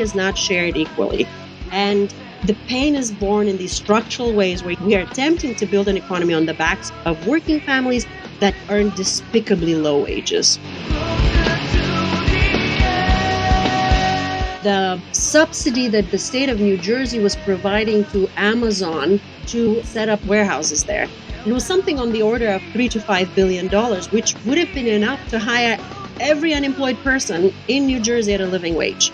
is not shared equally. And the pain is born in these structural ways where we are attempting to build an economy on the backs of working families that earn despicably low wages. The subsidy that the state of New Jersey was providing to Amazon to set up warehouses there, it was something on the order of $3 to $5 billion, which would have been enough to hire every unemployed person in New Jersey at a living wage.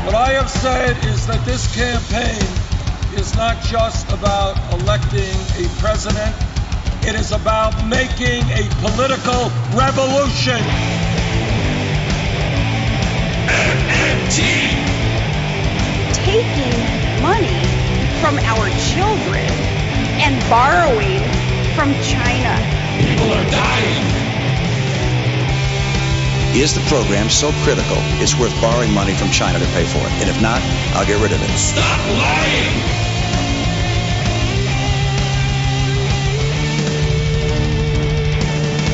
What I have said is that this campaign is not just about electing a president. It is about making a political revolution. MMT. Taking money from our children and borrowing from China. People are dying. Is the program so critical it's worth borrowing money from China to pay for it? And if not, I'll get rid of it. Stop lying!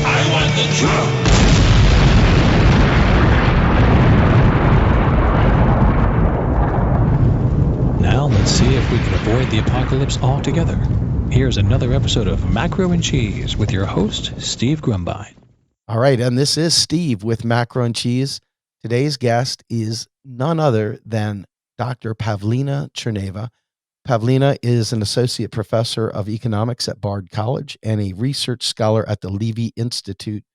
I want the truth! Now let's see if we can avoid the apocalypse altogether. Here's another episode of Macro and Cheese with your host, Steve Grumbine. All right, and this is Steve with Macro and Cheese. Today's guest is none other than Dr. Pavlina Tcherneva. Pavlina is an associate professor of economics at Bard College and a research scholar at the Levy Institute.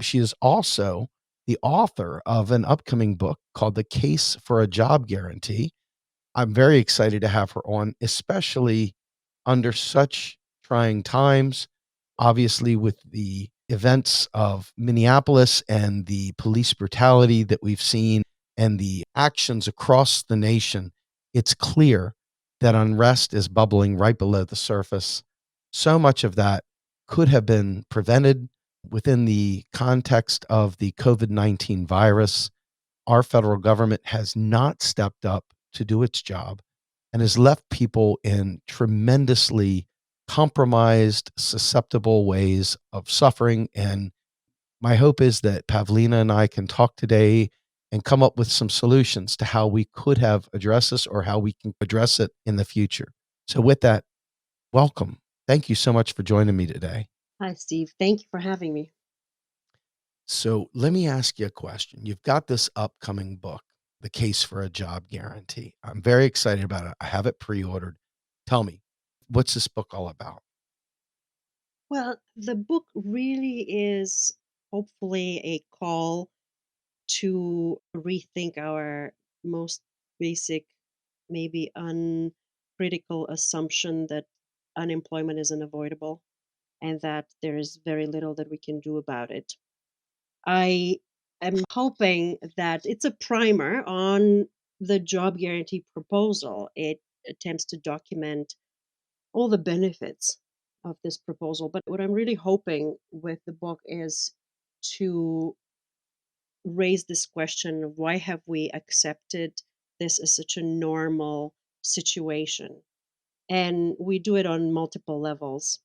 She is also the author of an upcoming book called The Case for a Job Guarantee. I'm very excited to have her on, especially under such trying times, obviously with the events of Minneapolis and the police brutality that we've seen and the actions across the nation. It's clear that unrest is bubbling right below the surface. So much of that could have been prevented within the context of the COVID-19 virus. Our federal government has not stepped up to do its job and has left people in tremendously compromised, susceptible ways of suffering. And my hope is that Pavlina and I can talk today and come up with some solutions to how we could have addressed this or how we can address it in the future. So with that, welcome. Thank you so much for joining me today. Hi, Steve. Thank you for having me. So let me ask you a question. You've got this upcoming book, The Case for a Job Guarantee. I'm very excited about it. I have it pre-ordered. Tell me, what's this book all about? Well, the book really is hopefully a call to rethink our most basic, maybe uncritical assumption that unemployment is unavoidable and that there is very little that we can do about it. I am hoping that it's a primer on the job guarantee proposal. It attempts to document all the benefits of this proposal. But what I'm really hoping with the book is to raise this question of why have we accepted this as such a normal situation? And we do it on multiple levels.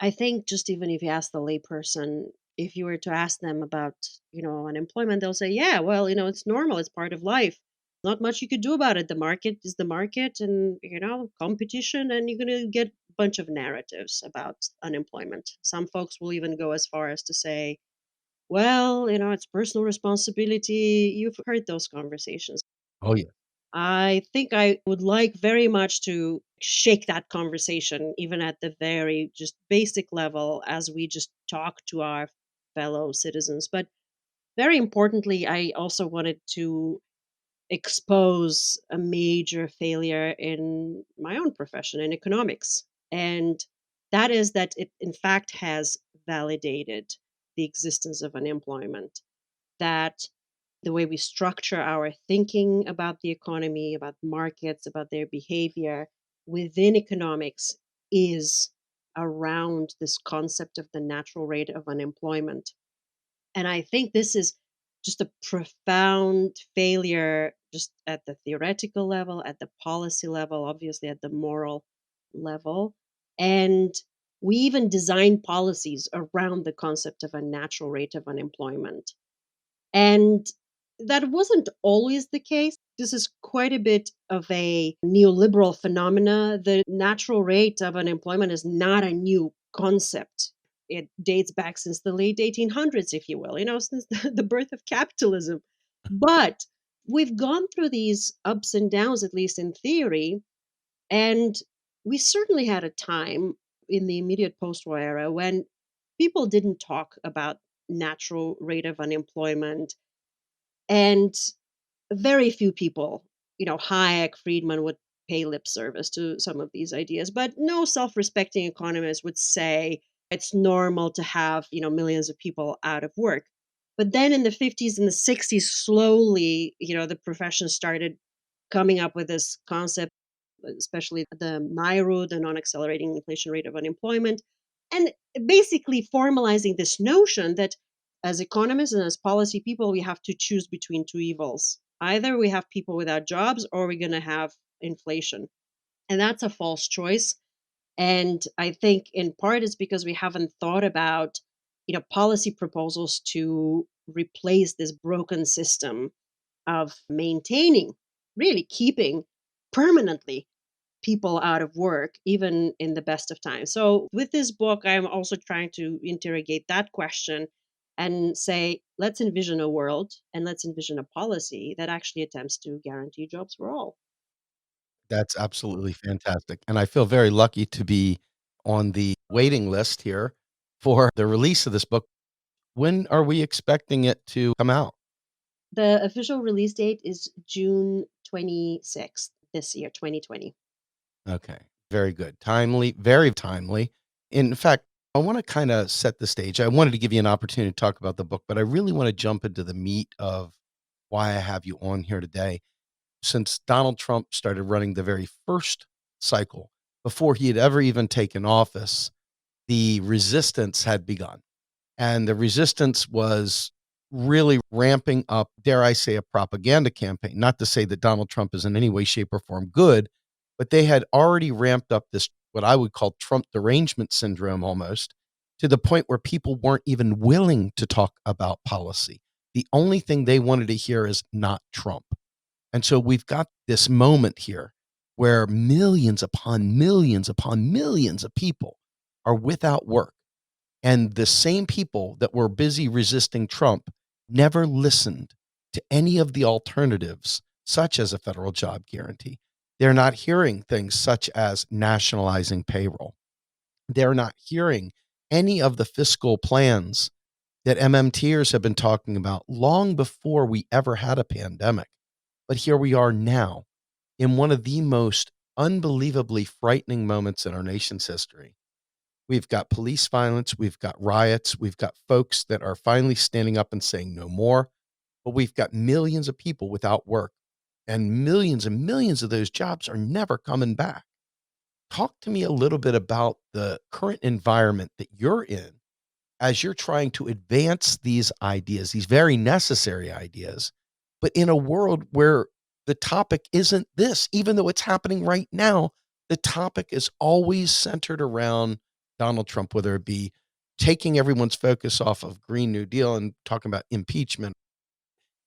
I think just even if you ask the layperson, if you were to ask them about, unemployment, they'll say, yeah, well, it's normal, it's part of life. Not much you could do about it. The market is the market and, competition, and you're going to get a bunch of narratives about unemployment. Some folks will even go as far as to say, well, it's personal responsibility. You've heard those conversations. Oh, yeah. I think I would like very much to shake that conversation, even at the very just basic level, as we just talk to our fellow citizens. But very importantly, I also wanted to expose a major failure in my own profession, in economics. And that is that it, in fact, has validated the existence of unemployment, that the way we structure our thinking about the economy, about markets, about their behavior within economics is around this concept of the natural rate of unemployment. And I think this is just a profound failure, just at the theoretical level, at the policy level, obviously at the moral level. And We even designed policies around the concept of a natural rate of unemployment. And that wasn't always the case. This is quite a bit of a neoliberal phenomena. The natural rate of unemployment is not a new concept. It dates back since the late 1800s, if you will, since the birth of capitalism. But we've gone through these ups and downs, at least in theory, and we certainly had a time in the immediate post war era when people didn't talk about natural rate of unemployment, and very few people, Hayek, Friedman would pay lip service to some of these ideas, but no self-respecting economist would say it's normal to have, millions of people out of work. But then in the 50s and the 60s, slowly, the profession started coming up with this concept, especially the NIRU, the non-accelerating inflation rate of unemployment, and basically formalizing this notion that as economists and as policy people, we have to choose between two evils. Either we have people without jobs or we're going to have inflation. And that's a false choice. And I think in part it's because we haven't thought about, policy proposals to replace this broken system of maintaining, really keeping permanently people out of work, even in the best of times. So, with this book, I'm also trying to interrogate that question and say, let's envision a world and let's envision a policy that actually attempts to guarantee jobs for all. That's absolutely fantastic, and I feel very lucky to be on the waiting list here for the release of this book. When are we expecting it to come out? The official release date is June 26th this year, 2020. Okay, very good. Timely, very timely. In fact, I wanna kinda set the stage. I wanted to give you an opportunity to talk about the book, but I really wanna jump into the meat of why I have you on here today. Since Donald Trump started running the very first cycle, before he had ever even taken office, the resistance had begun. And the resistance was really ramping up, dare I say, a propaganda campaign. Not to say that Donald Trump is in any way, shape, or form good, but they had already ramped up this, what I would call Trump derangement syndrome almost, to the point where people weren't even willing to talk about policy. The only thing they wanted to hear is not Trump. And so we've got this moment here where millions upon millions upon millions of people are without work. And the same people that were busy resisting Trump never listened to any of the alternatives, such as a federal job guarantee. They're not hearing things such as nationalizing payroll. They're not hearing any of the fiscal plans that MMTers have been talking about long before we ever had a pandemic. But here we are now in one of the most unbelievably frightening moments in our nation's history. We've got police violence, we've got riots, we've got folks that are finally standing up and saying no more, but we've got millions of people without work, and millions of those jobs are never coming back. Talk to me a little bit about the current environment that you're in as you're trying to advance these ideas, these very necessary ideas, but in a world where the topic isn't this, even though it's happening right now, the topic is always centered around Donald Trump, whether it be taking everyone's focus off of Green New Deal and talking about impeachment.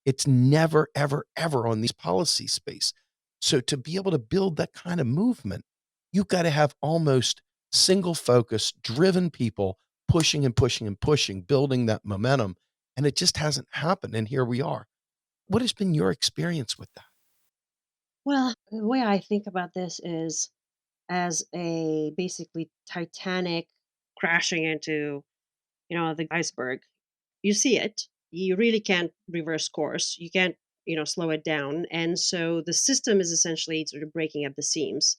It's never, ever, ever on these policy space. So to be able to build that kind of movement, you've got to have almost single focus, driven people pushing and pushing and pushing, building that momentum. And it just hasn't happened. And here we are. What has been your experience with that? Well, the way I think about this is as a basically Titanic crashing into, the iceberg. You see it. You really can't reverse course. You can't, slow it down. And so the system is essentially sort of breaking up the seams.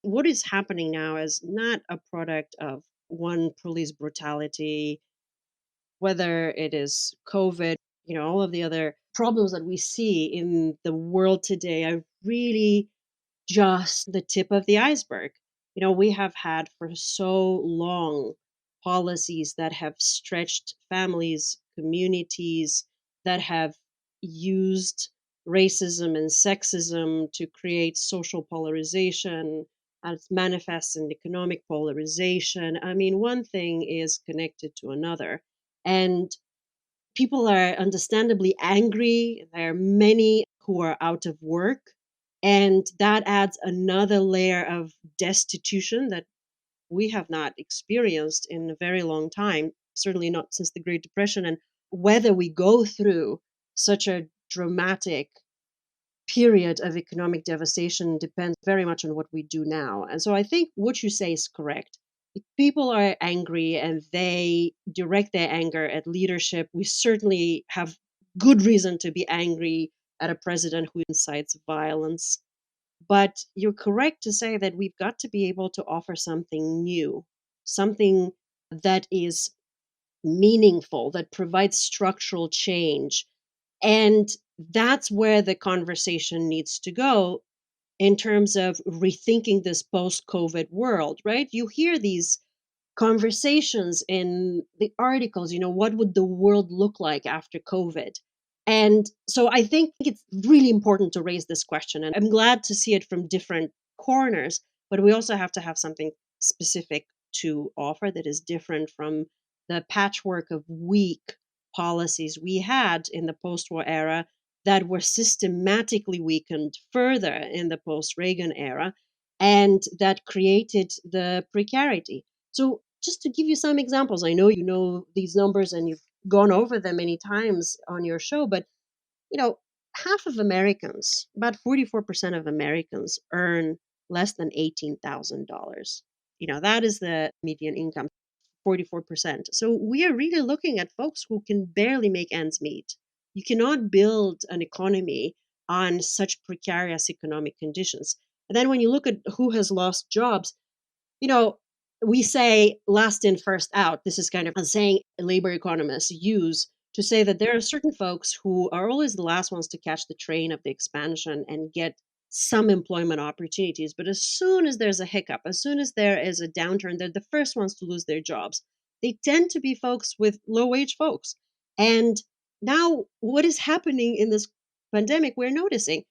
What is happening now is not a product of one police brutality, whether it is COVID, all of the other problems that we see in the world today are really just the tip of the iceberg. We have had for so long policies that have stretched families, communities, that have used racism and sexism to create social polarization, how it manifests in economic polarization. I mean, one thing is connected to another. And people are understandably angry. There are many who are out of work. And that adds another layer of destitution that we have not experienced in a very long time, certainly not since the Great Depression. And whether we go through such a dramatic period of economic devastation depends very much on what we do now. And so I think what you say is correct. If people are angry and they direct their anger at leadership, we certainly have good reason to be angry at a president who incites violence. But you're correct to say that we've got to be able to offer something new, something that is meaningful, that provides structural change. And that's where the conversation needs to go in terms of rethinking this post COVID world, right? You hear these conversations in the articles, what would the world look like after COVID? And so I think it's really important to raise this question. And I'm glad to see it from different corners, but we also have to have something specific to offer that is different from the patchwork of weak policies we had in the post war era that were systematically weakened further in the post Reagan era and that created the precarity. So, just to give you some examples, I know you know these numbers and you've gone over them many times on your show, but you know, half of Americans, about 44% of Americans earn less than $18,000. That is the median income, 44%. So we are really looking at folks who can barely make ends meet. You cannot build an economy on such precarious economic conditions. And then when you look at who has lost jobs, you know, we say last in, first out. This is kind of a saying labor economists use to say that there are certain folks who are always the last ones to catch the train of the expansion and get some employment opportunities. But as soon as there's a hiccup, as soon as there is a downturn, they're the first ones to lose their jobs. They tend to be folks with low wage folks. And now, what is happening in this pandemic, we're noticing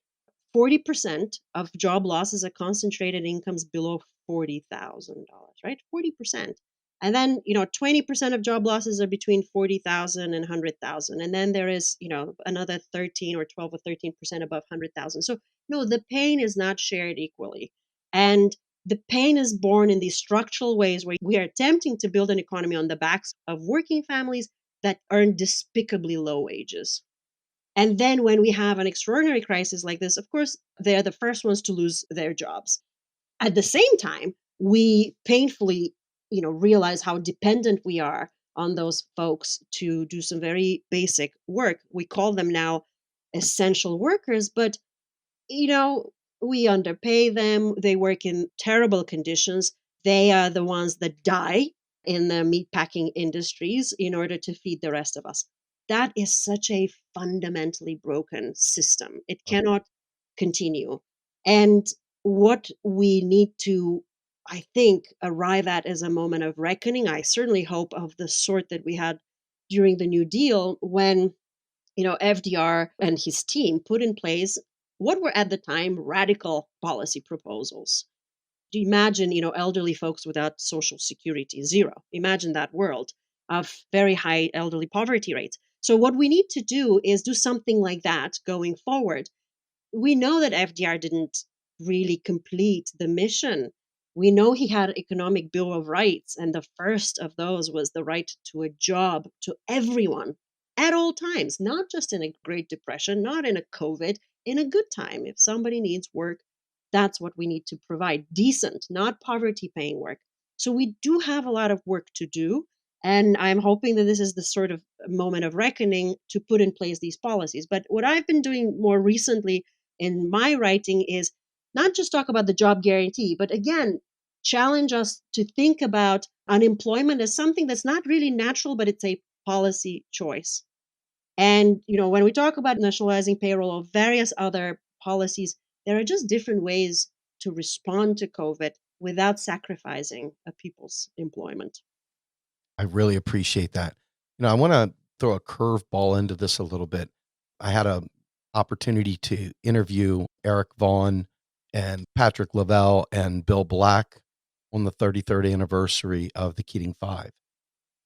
40% of job losses are concentrated in incomes below $40,000, right? 40%. And then, 20% of job losses are between 40,000 and 100,000. And then there is, another 13 or 12 or 13% above 100,000. So, no, the pain is not shared equally. And the pain is born in these structural ways where we are attempting to build an economy on the backs of working families that earn despicably low wages. And then when we have an extraordinary crisis like this, of course, they're the first ones to lose their jobs. At the same time, we painfully, realize how dependent we are on those folks to do some very basic work. We call them now essential workers, but you know, we underpay them. They work in terrible conditions. They are the ones that die in the meatpacking industries in order to feed the rest of us. That is such a fundamentally broken system. It cannot continue. And what we need to, I think, arrive at as a moment of reckoning, I certainly hope of the sort that we had during the New Deal when FDR and his team put in place what were at the time radical policy proposals. Do you imagine, elderly folks without social security, zero? Imagine that world of very high elderly poverty rates. So what we need to do is do something like that going forward. We know that FDR didn't really complete the mission. We know he had economic bill of rights, and the first of those was the right to a job to everyone at all times, not just in a Great Depression, not in a COVID, in a good time. If somebody needs work, that's what we need to provide. Decent, not poverty paying work. So we do have a lot of work to do. And I'm hoping that this is the sort of moment of reckoning to put in place these policies. But what I've been doing more recently in my writing is not just talk about the job guarantee, but again, challenge us to think about unemployment as something that's not really natural, but it's a policy choice. And, when we talk about nationalizing payroll or various other policies, there are just different ways to respond to COVID without sacrificing a people's employment. I really appreciate that. I want to throw a curveball into this a little bit. I had a opportunity to interview Eric Vaughn and Patrick Lavelle and Bill Black on the 33rd anniversary of the Keating Five,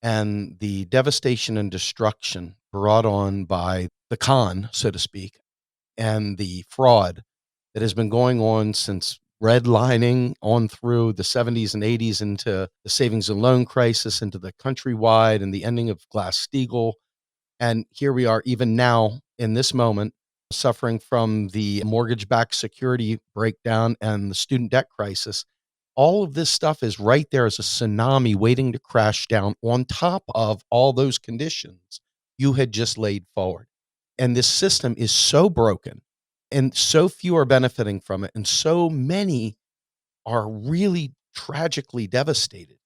and the devastation and destruction brought on by the con, so to speak, and the fraud that has been going on since redlining on through the 70s and 80s into the savings and loan crisis, into the countrywide and the ending of Glass-Steagall. And here we are, even now in this moment, suffering from the mortgage backed security breakdown and the student debt crisis. All of this stuff is right there as a tsunami waiting to crash down on top of all those conditions you had just laid forward. And this system is so broken, and so few are benefiting from it, and so many are really tragically devastated.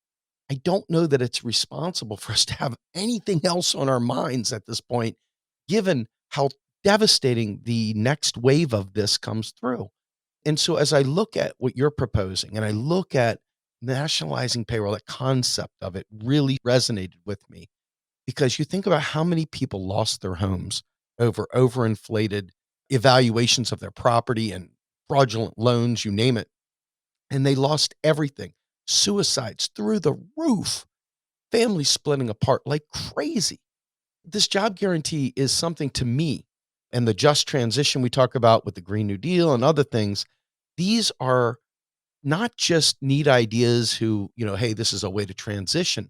I don't know that it's responsible for us to have anything else on our minds at this point, given how devastating the next wave of this comes through. And so, as I look at what you're proposing and I look at nationalizing payroll, that concept of it really resonated with me, because you think about how many people lost their homes over overinflated evaluations of their property and fraudulent loans, you name it, and they lost everything. Suicides through the roof, families splitting apart like crazy. This job guarantee is something, to me, and the just transition we talk about with the Green New Deal and other things, these are not just neat ideas who, hey, this is a way to transition.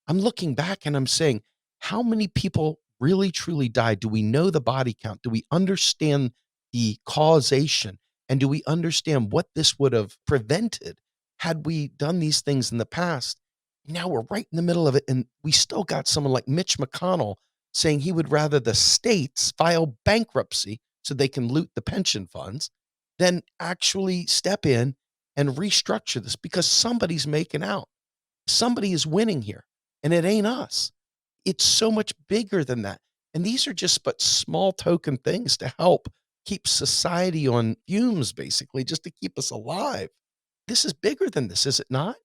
I'm looking back and I'm saying, how many people really truly died? Do we know the body count? Do we understand the causation? And do we understand what this would have prevented had we done these things in the past? Now we're right in the middle of it. And we still got someone like Mitch McConnell saying he would rather the states file bankruptcy so they can loot the pension funds than actually step in and restructure this, because somebody's making out. Somebody is winning here, and it ain't us. It's so much bigger than that. And these are just but small token things to help keep society on fumes, basically, just to keep us alive. This is bigger than this, is it not?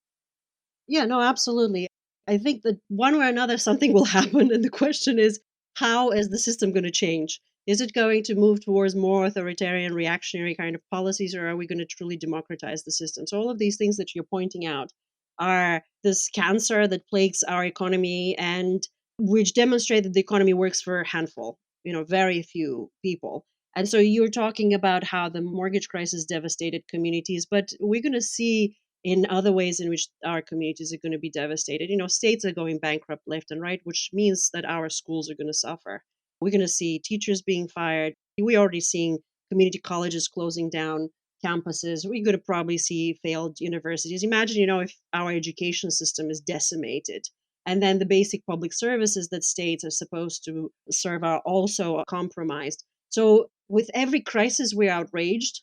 Yeah, no, absolutely. I think that one way or another something will happen, and the question is, how is the system going to change? Is it going to move towards more authoritarian, reactionary kind of policies, or are we going to truly democratize the system? So all of these things that you're pointing out are this cancer that plagues our economy, and which demonstrate that the economy works for a handful, very few people. And so you're talking about how the mortgage crisis devastated communities, but we're going to see in other ways in which our communities are going to be devastated. States are going bankrupt left and right, which means that our schools are going to suffer. We're going to see teachers being fired. We're already seeing community colleges closing down campuses. We're going to probably see failed universities. Imagine, if our education system is decimated. And then the basic public services that states are supposed to serve are also compromised. So, with every crisis, we're outraged.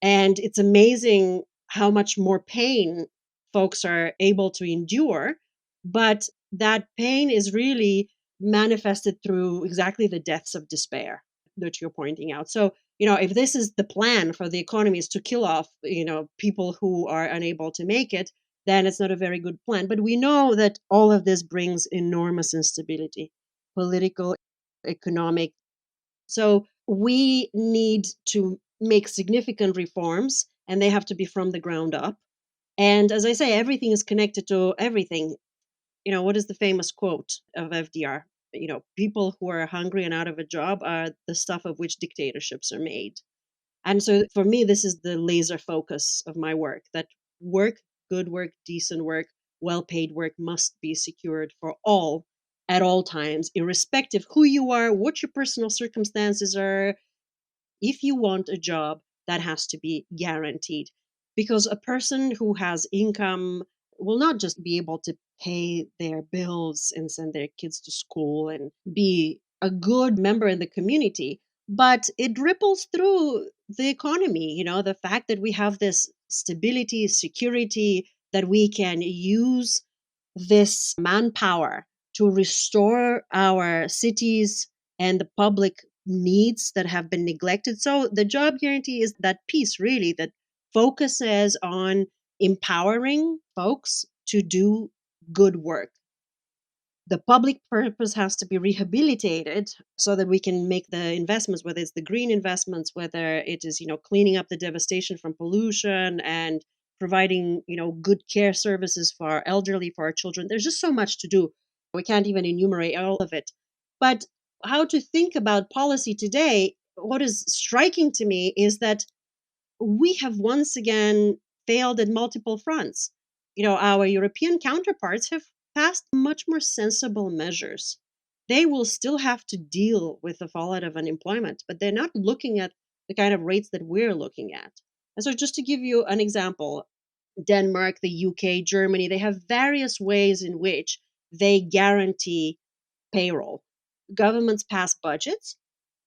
And it's amazing how much more pain folks are able to endure. But that pain is really manifested through exactly the deaths of despair that you're pointing out. So, if this is the plan for the economy is to kill off, people who are unable to make it, then it's not a very good plan. But we know that all of this brings enormous instability, political, economic. So we need to make significant reforms, and they have to be from the ground up. And as I say, everything is connected to everything. What is the famous quote of FDR? People who are hungry and out of a job are the stuff of which dictatorships are made. And so for me, this is the laser focus of my work, that work, good work, decent work, well paid work must be secured for all at all times, irrespective who you are, what your personal circumstances are. If you want a job, that has to be guaranteed, because a person who has income will not just be able to pay their bills and send their kids to school and be a good member in the community, but it ripples through the economy. The fact that we have this stability, security, that we can use this manpower to restore our cities and the public needs that have been neglected. So the job guarantee is that piece really that focuses on empowering folks to do good work. The public purpose has to be rehabilitated so that we can make the investments, whether it's the green investments, whether it is, cleaning up the devastation from pollution and providing, good care services for our elderly, for our children. There's just so much to do. We can't even enumerate all of it. But how to think about policy today, what is striking to me is that we have once again failed at multiple fronts. Our European counterparts have passed much more sensible measures. They will still have to deal with the fallout of unemployment, but they're not looking at the kind of rates that we're looking at. And so, just to give you an example, Denmark, the UK, Germany, they have various ways in which they guarantee payroll. Governments pass budgets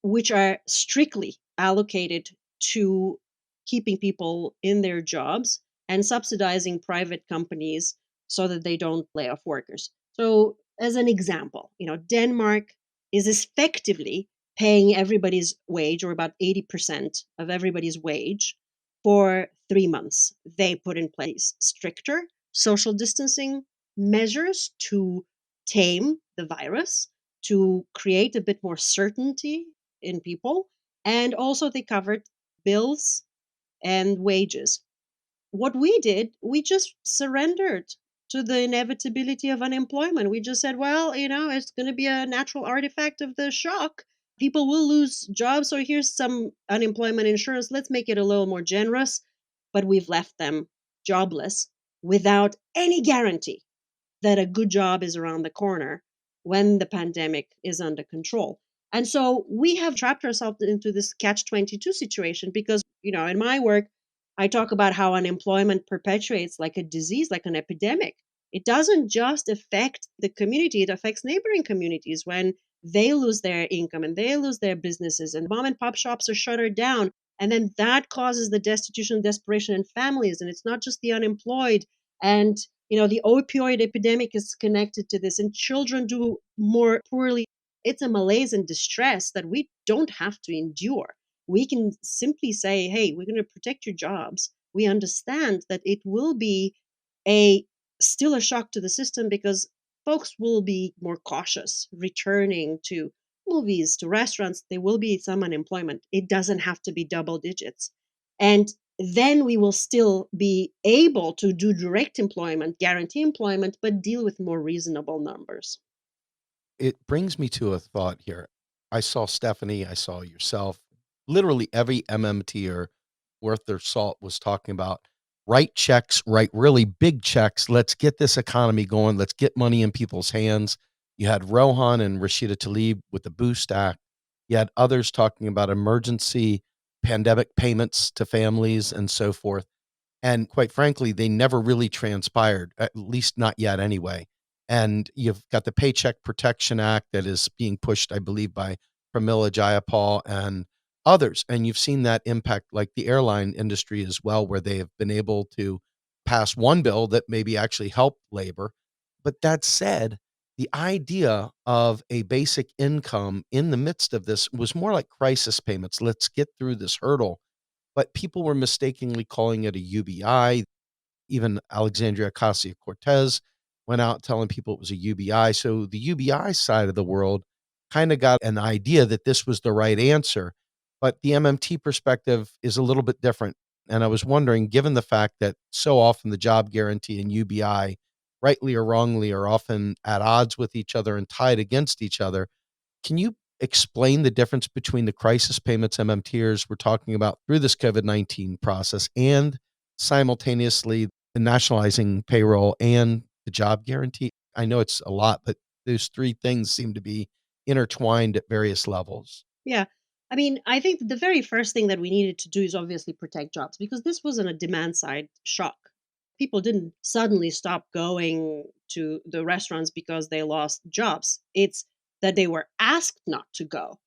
which are strictly allocated to keeping people in their jobs and subsidizing private companies so that they don't lay off workers. So, as an example, Denmark is effectively paying everybody's wage, or about 80% of everybody's wage, for 3 months. They put in place stricter social distancing measures to tame the virus, to create a bit more certainty in people. And also, they covered bills and wages. What we did, we just surrendered to the inevitability of unemployment. We just said, well, it's going to be a natural artifact of the shock. People will lose jobs. So here's some unemployment insurance. Let's make it a little more generous. But we've left them jobless without any guarantee that a good job is around the corner when the pandemic is under control. And so we have trapped ourselves into this catch 22 situation because, in my work, I talk about how unemployment perpetuates like a disease, like an epidemic. It doesn't just affect the community, it affects neighboring communities when they lose their income and they lose their businesses and mom and pop shops are shuttered down. And then that causes the destitution and desperation in families. And it's not just the unemployed. And the opioid epidemic is connected to this, and children do more poorly. It's a malaise and distress that we don't have to endure. We can simply say, hey, we're going to protect your jobs. We understand that it will be a still a shock to the system because folks will be more cautious returning to movies, to restaurants. There will be some unemployment. It doesn't have to be double digits. And then we will still be able to do direct employment, guarantee employment, but deal with more reasonable numbers. It brings me to a thought here. I saw Stephanie, I saw yourself, literally every MMTer worth their salt was talking about write checks, write really big checks. Let's get this economy going. Let's get money in people's hands. You had Rohan and Rashida Tlaib with the Boost Act. You had others talking about emergency pandemic payments to families and so forth. And quite frankly, they never really transpired, at least not yet anyway. And you've got the Paycheck Protection Act that is being pushed, I believe, by Pramila Jayapal and others. And you've seen that impact like the airline industry as well, where they have been able to pass one bill that maybe actually helped labor. But that said, the idea of a basic income in the midst of this was more like crisis payments. Let's get through this hurdle, but people were mistakenly calling it a UBI. Even Alexandria Ocasio Cortez went out telling people it was a UBI. So the UBI side of the world kind of got an idea that this was the right answer. But the MMT perspective is a little bit different. And I was wondering, given the fact that so often the job guarantee and UBI, rightly or wrongly, are often at odds with each other and tied against each other, can you explain the difference between the crisis payments MMTers we're talking about through this COVID-19 process and simultaneously the nationalizing payroll and the job guarantee? I know it's a lot, but those three things seem to be intertwined at various levels. Yeah. I mean, I think the very first thing that we needed to do is obviously protect jobs because this wasn't a demand side shock. People didn't suddenly stop going to the restaurants because they lost jobs. It's that they were asked not to go,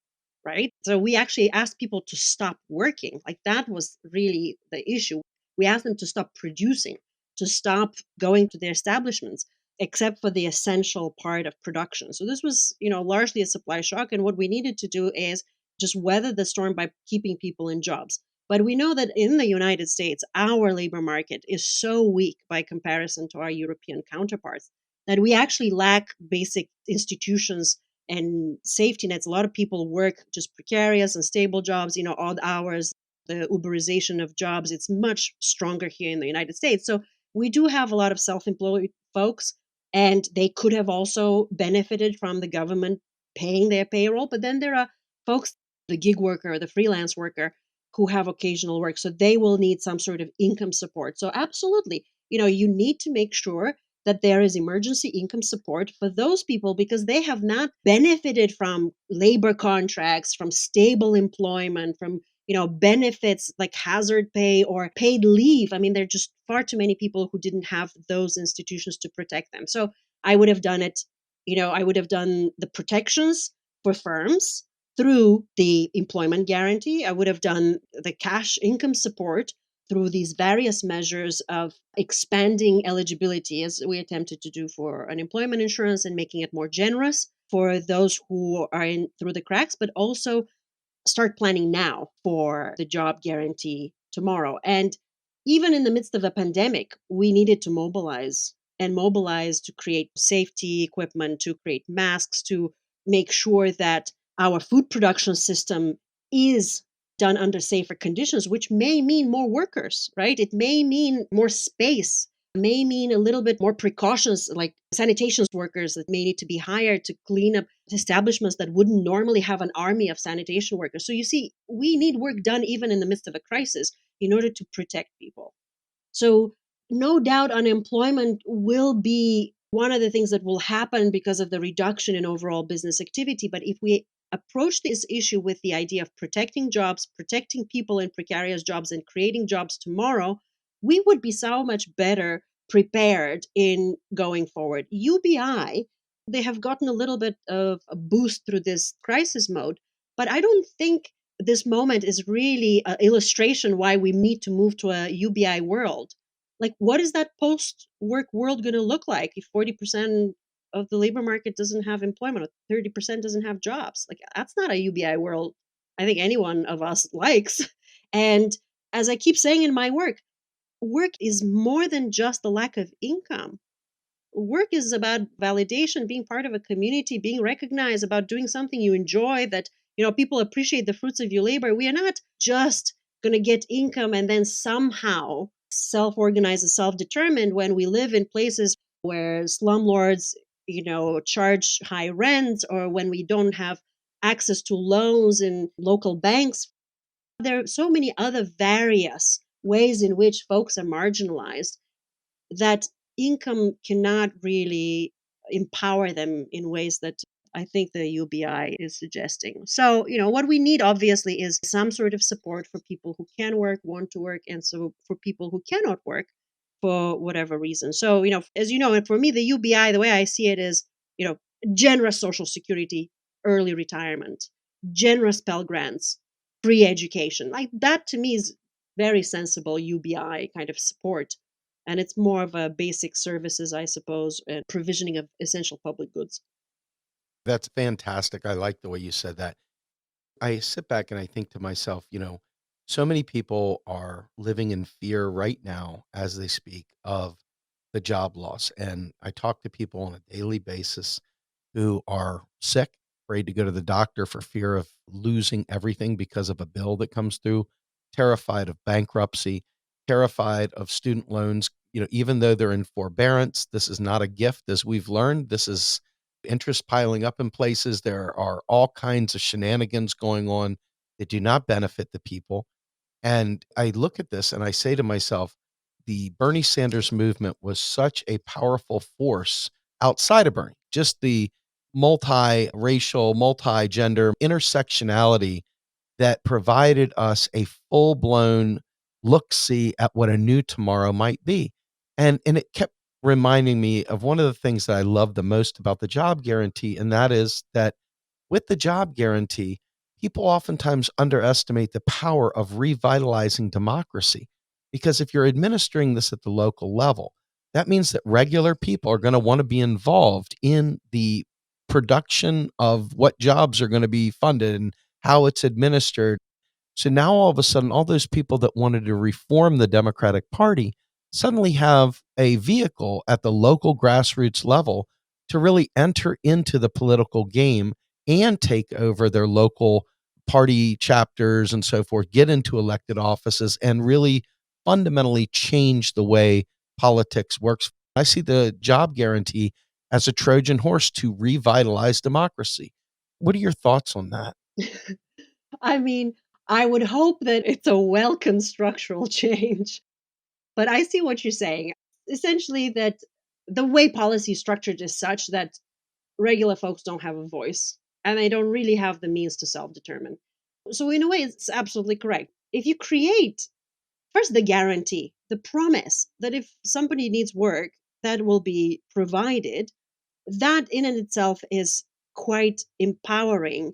right? So we actually asked people to stop working. Like that was really the issue. We asked them to stop producing, to stop going to their establishments, except for the essential part of production. So this was, largely a supply shock. And what we needed to do is just weather the storm by keeping people in jobs. But we know that in the United States, our labor market is so weak by comparison to our European counterparts that we actually lack basic institutions and safety nets. A lot of people work just precarious and stable jobs, odd hours, the Uberization of jobs. It's much stronger here in the United States. So we do have a lot of self employed folks, and they could have also benefited from the government paying their payroll. But then there are folks, the gig worker, the freelance worker, who have occasional work. So they will need some sort of income support. So, absolutely, you need to make sure that there is emergency income support for those people because they have not benefited from labor contracts, from stable employment, from benefits like hazard pay or paid leave. I mean, there are just far too many people who didn't have those institutions to protect them. So I would have done it. I would have done the protections for firms through the employment guarantee. I would have done the cash income support through these various measures of expanding eligibility, as we attempted to do for unemployment insurance, and making it more generous for those who are in through the cracks, but also start planning now for the job guarantee tomorrow. And even in the midst of a pandemic, we needed to mobilize to create safety equipment, to create masks, to make sure that our food production system is done under safer conditions, which may mean more workers, right? It may mean more space, may mean a little bit more precautions, like sanitation workers that may need to be hired to clean up establishments that wouldn't normally have an army of sanitation workers. So you see, we need work done even in the midst of a crisis in order to protect people. So, no doubt unemployment will be one of the things that will happen because of the reduction in overall business activity. But if we approach this issue with the idea of protecting jobs, protecting people in precarious jobs, and creating jobs tomorrow, we would be so much better prepared in going forward. UBI, they have gotten a little bit of a boost through this crisis mode, but I don't think this moment is really an illustration why we need to move to a UBI world. Like, what is that post work world going to look like if 40% of the labor market doesn't have employment or 30% doesn't have jobs? Like, that's not a UBI world I think any one of us likes. And as I keep saying in my work is more than just the lack of income. Work is about validation, being part of a community, being recognized, about doing something you enjoy, that people appreciate the fruits of your labor. We are not just going to get income and then somehow self-organize and self-determined when we live in places where slumlords charge high rents, or when we don't have access to loans in local banks. There are so many other various ways in which folks are marginalized that income cannot really empower them in ways that I think the UBI is suggesting. So, what we need obviously is some sort of support for people who can work, want to work, and so for people who cannot work for whatever reason. So, as you know, and for me, the UBI, the way I see it is, you know, generous social security, early retirement, generous Pell Grants, free education. Like that to me is very sensible UBI kind of support, and it's more of a basic services, I suppose, and provisioning of essential public goods. That's fantastic. I like the way you said that. I sit back and I think to myself, so many people are living in fear right now as they speak of the job loss. And I talk to people on a daily basis who are sick, afraid to go to the doctor for fear of losing everything because of a bill that comes through, terrified of bankruptcy, terrified of student loans. Even though they're in forbearance, this is not a gift, as we've learned. This is interest piling up in places. There are all kinds of shenanigans going on that do not benefit the people. And I look at this and I say to myself, the Bernie Sanders movement was such a powerful force outside of Bernie, just the multi-racial, multi-gender intersectionality that provided us a full-blown look-see at what a new tomorrow might be. And it kept reminding me of one of the things that I love the most about the job guarantee, and that is that with the job guarantee, people oftentimes underestimate the power of revitalizing democracy. Because if you're administering this at the local level, that means that regular people are going to want to be involved in the production of what jobs are going to be funded and how it's administered. So now all of a sudden, all those people that wanted to reform the Democratic Party suddenly have a vehicle at the local grassroots level to really enter into the political game and take over their local party chapters and so forth, get into elected offices, and really fundamentally change the way politics works. I see the job guarantee as a Trojan horse to revitalize democracy. What are your thoughts on that? I mean, I would hope that it's a welcome structural change, but I see what you're saying. Essentially, that the way policy is structured is such that regular folks don't have a voice and they don't really have the means to self determine. So, in a way, it's absolutely correct. If you create first the guarantee, the promise that if somebody needs work, that will be provided, that in and itself is quite empowering.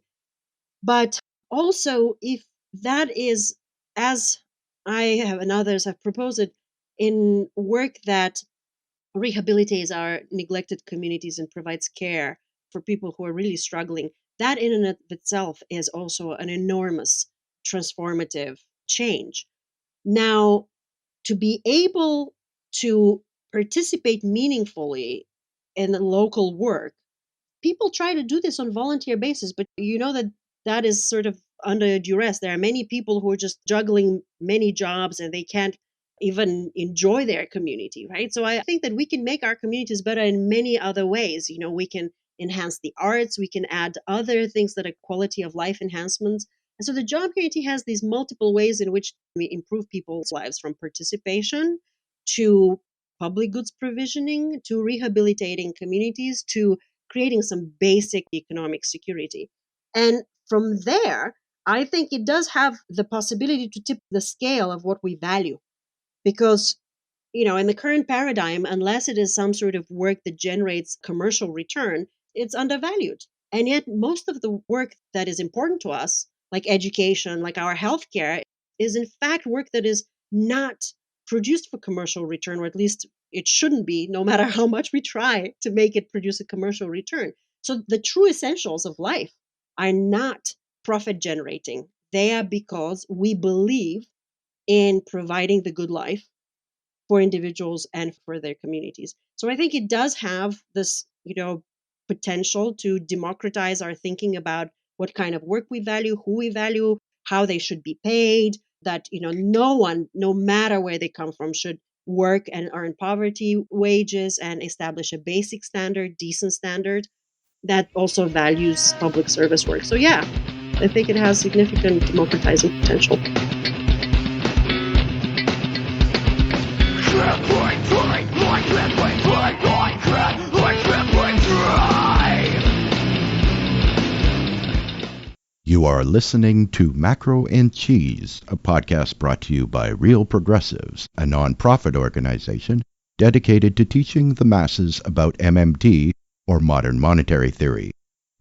But also, if that is, as I have and others have proposed it, in work that rehabilitates our neglected communities and provides care for people who are really struggling, that in and of itself is also an enormous transformative change. Now, to be able to participate meaningfully in the local work, people try to do this on volunteer basis, but you know that that is sort of under duress. There are many people who are just juggling many jobs and they can't even enjoy their community, right? So I think that we can make our communities better in many other ways. We can enhance the arts, we can add other things that are quality of life enhancements. And so the job guarantee has these multiple ways in which we improve people's lives, from participation to public goods provisioning to rehabilitating communities to creating some basic economic security. And from there, I think it does have the possibility to tip the scale of what we value. Because, in the current paradigm, unless it is some sort of work that generates commercial return, it's undervalued. And yet, most of the work that is important to us, like education, like our healthcare, is in fact work that is not produced for commercial return, or at least it shouldn't be, no matter how much we try to make it produce a commercial return. So, the true essentials of life are not profit generating, they are because we believe in providing the good life for individuals and for their communities. So I think it does have this, potential to democratize our thinking about what kind of work we value, who we value, how they should be paid, that, no one, no matter where they come from, should work and earn poverty wages, and establish a basic standard, decent standard that also values public service work. So yeah, I think it has significant democratizing potential. You are listening to Macro and Cheese, a podcast brought to you by Real Progressives, a nonprofit organization dedicated to teaching the masses about MMT, or modern monetary theory.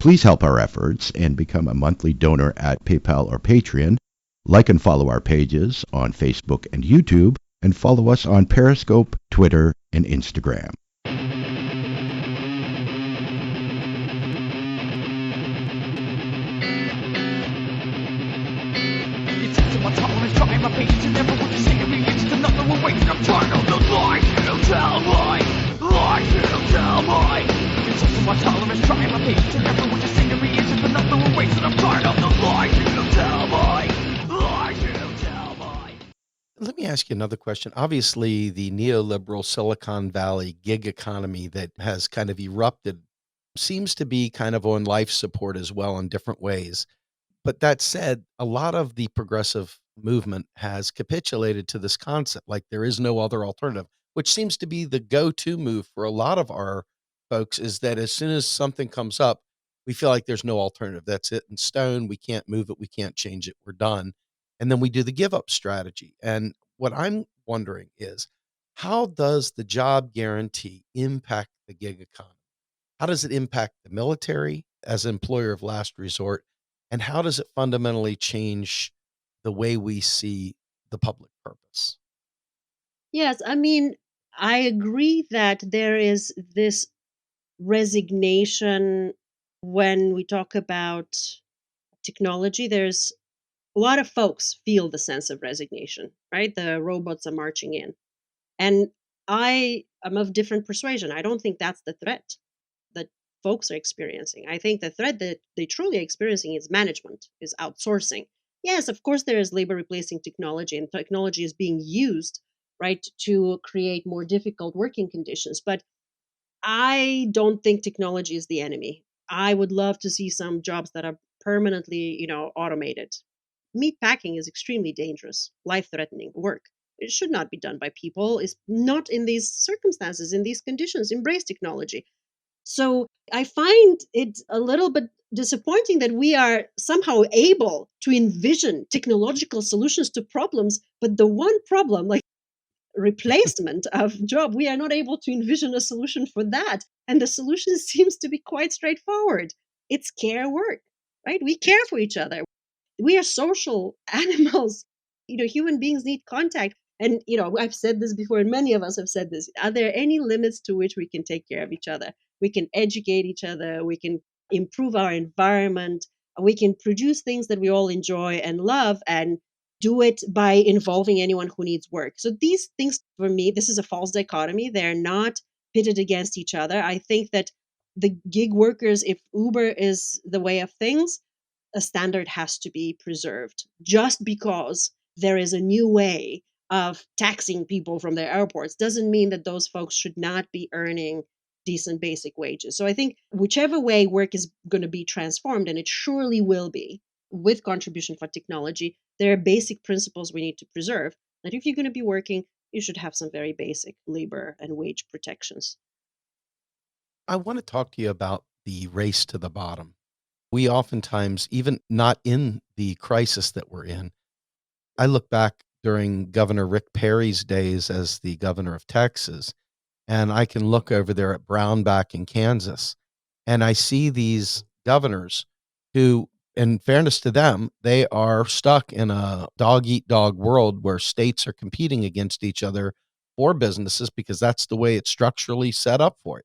Please help our efforts and become a monthly donor at PayPal or Patreon. Like and follow our pages on Facebook and YouTube, and follow us on Periscope, Twitter, and Instagram. Let me ask you another question. Obviously, the neoliberal Silicon Valley gig economy that has kind of erupted seems to be kind of on life support as well in different ways. But that said, a lot of the progressive movement has capitulated to this concept, like there is no other alternative, which seems to be the go-to move for a lot of our folks, is that as soon as something comes up, we feel like there's no alternative. That's it in stone. We can't move it. We can't change it. We're done. And then we do the give up strategy. And what I'm wondering is, how does the job guarantee impact the gig economy? How does it impact the military as an employer of last resort? And how does it fundamentally change the way we see the public purpose? Yes, I mean, I agree that there is this resignation when we talk about technology. There's a lot of folks feel the sense of resignation, right? The robots are marching in. And I am of different persuasion. I don't think that's the threat that folks are experiencing. I think the threat that they truly are experiencing is management, is outsourcing. Yes, of course, there is labor replacing technology, and technology is being used, right, to create more difficult working conditions. But I don't think technology is the enemy. I would love to see some jobs that are permanently, automated. Meat packing is extremely dangerous, life-threatening work. It should not be done by people. It's not in these circumstances, in these conditions. Embrace technology. So I find it a little bit disappointing that we are somehow able to envision technological solutions to problems, but the one problem, like replacement of job, we are not able to envision a solution for that. And the solution seems to be quite straightforward. It's care work, right? We care for each other. We are social animals. Human beings need contact. And, I've said this before, and many of us have said this. Are there any limits to which we can take care of each other? We can educate each other. We can improve our environment. We can produce things that we all enjoy and love and do it by involving anyone who needs work. So these things, for me, this is a false dichotomy. They're not pitted against each other. I think that the gig workers, if Uber is the way of things, a standard has to be preserved. Just because there is a new way of taxing people from their airports doesn't mean that those folks should not be earning decent basic wages. So I think whichever way work is going to be transformed, and it surely will be with contribution for technology, there are basic principles we need to preserve. That if you're going to be working, you should have some very basic labor and wage protections. I want to talk to you about the race to the bottom. We oftentimes, even not in the crisis that we're in, I look back during Governor Rick Perry's days as the governor of Texas, and I can look over there at Brownback in Kansas, and I see these governors who, in fairness to them, they are stuck in a dog eat dog world where states are competing against each other for businesses because that's the way it's structurally set up for it.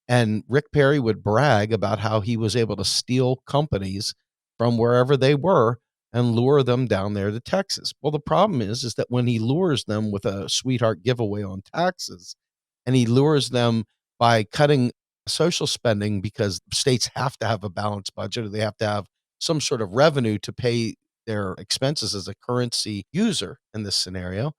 And Rick Perry would brag about how he was able to steal companies from wherever they were and lure them down there to Texas. Well, the problem is that when he lures them with a sweetheart giveaway on taxes, and he lures them by cutting social spending because states have to have a balanced budget or they have to have some sort of revenue to pay their expenses as a currency user in this scenario,